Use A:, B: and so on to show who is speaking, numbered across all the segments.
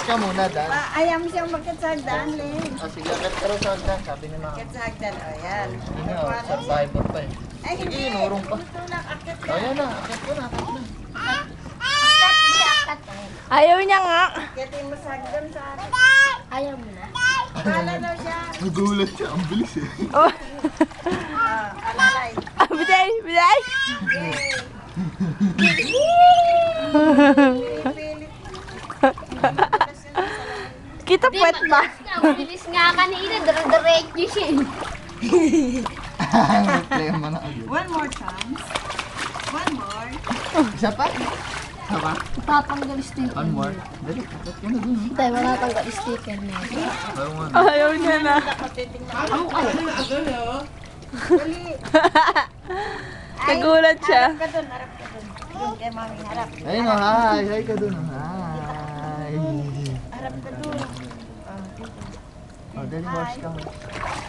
A: ka muna, Dan.
B: Ayaw mo siyang magkat sa hagdan, Len.
A: Sige, akit ka rin sa hagdan, sabi ni Mama.
B: Magkat sa hagdan, o yan.
A: Yun nga, survivor pa eh.
B: Ay,
A: Sige,
B: hindi.
A: inurong pa.
B: Tulak, akit ka.
A: O yan na, akit ko na, akit na.
C: Ayaw niya nga.
B: Akitin mo sa hagdan sa akin.
C: Ayaw mo na.
B: Akala daw siya.
A: Nagulat siya, ang bilis eh.
C: Oh.
B: Alalay.
C: Biday, biday.
B: Yay. Pinipilit.
C: Kita puwet ba?
D: Bilis nga kanina, dire-diretso siya.
A: Play mo na agad.
B: One more chance. One more.
A: Isa pa? Isa pa?
D: Papanggal sticker.
A: One more. Dali, akit ka na dun.
D: Tayo, matatanggal sticker na.
A: Ayaw nga.
C: Ayaw niya na.
B: Ako titingnan. Dali.
C: Nagulat siya.
B: Harap ka dun, harap ka dun. Dun kay mami, harap.
A: Ayun o, hi. Hi ka dun. Hi.
B: Harap ka dun.
A: O, dali, wash ka mo.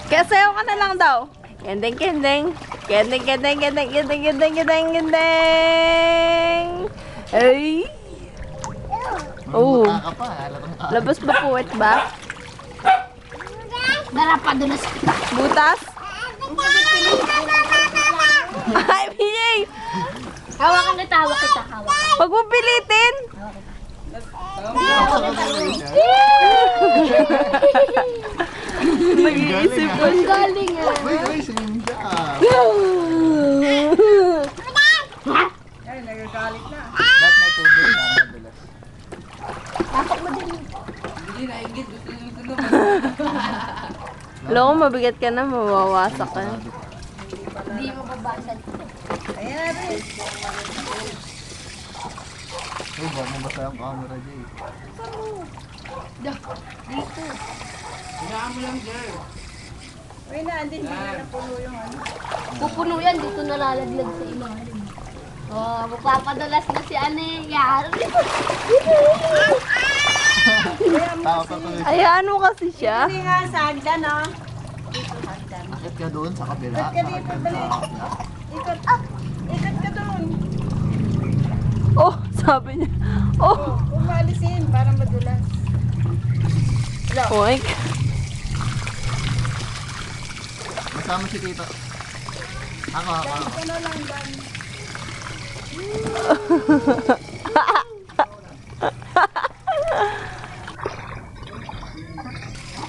C: Kaya sayaw ka na lang daw. Kendeng, kendeng. Kendeng, kendeng, kendeng, kendeng, kendeng, kendeng, kendeng. Ay. Oh.
A: Mukha ka pa, halatang ka.
C: Labas ba puwet ba?
D: Dara pa doon na sa
C: Butas? Ay, PJ!
D: Hawakan kita, hawak kita, hawak.
C: Huwag mo pilitin! Nag-iisip ko
D: Ang galing ah.
A: Uy, singin siya.
B: Ay, nagagalit na.
A: Ba't may tubig para madulas?
D: Tapok mo din.
C: Loko, mabigat ka na, mawawasak ka.
D: Hindi mo babasag.
B: Ayan na rin.
A: Uy, ba't nabasa yung camera dyan eh?
B: Uy na, hindi na napuno yung ano.
D: Pupuno yan, dito nalalaglag sa ilalim. Oh, magpapadulas na si Ane. Yari.
A: Tao pa tuloy.
C: Ayan mo kasi siya.
B: Hindi nga sa hagdan, oh. Dito sa hagdan.
A: Akit ka doon sa kabila.
B: Ba't ka dito, balik? Ikot, ikot ka dun.
C: Oh, sabi niya. Oh,
B: Huwag maalisin, para madulas.
C: oink.
A: Masama si Tito. Ako.
B: Ito na lang, Dan.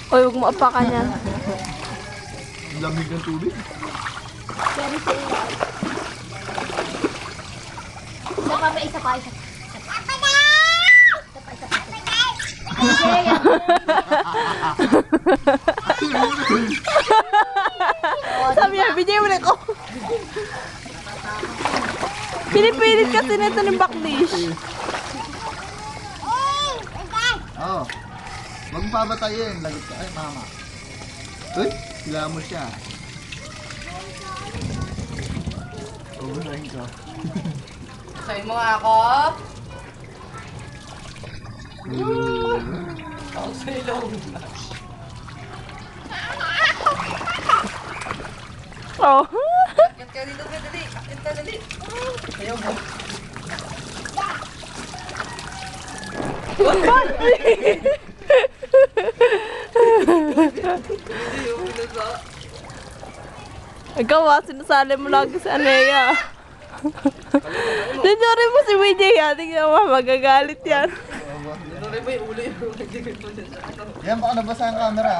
C: Oy, huwag mo apakan yan.
A: Ang lamig ng tubig.
D: Pero sa ilalim. Isa pa ba? Isa pa, isa pa.
C: Sabi niya, bigyan mo na ko. Pinipilit kasi nito ng backdish.
A: Oo. Huwag mo pabatayin. Lagot ka. Ay, mama. Uy, sila mo siya. Ubusahin ko.
E: Sayin mo nga ako. Ako sa ilong.
C: Oh.
E: Akit ka dito, dali. Akit ka, dali. Ayaw mo. Hindi yung pinasa.
C: Ikaw ah, sinasali mo lagi sa Anea. Tinurin mo si WJ ah. Tingnan mo, magagalit yan.
E: Ano rin ba yung ulo yung nagigil po dyan sa ano?
A: Yan, baka nabasa ang camera.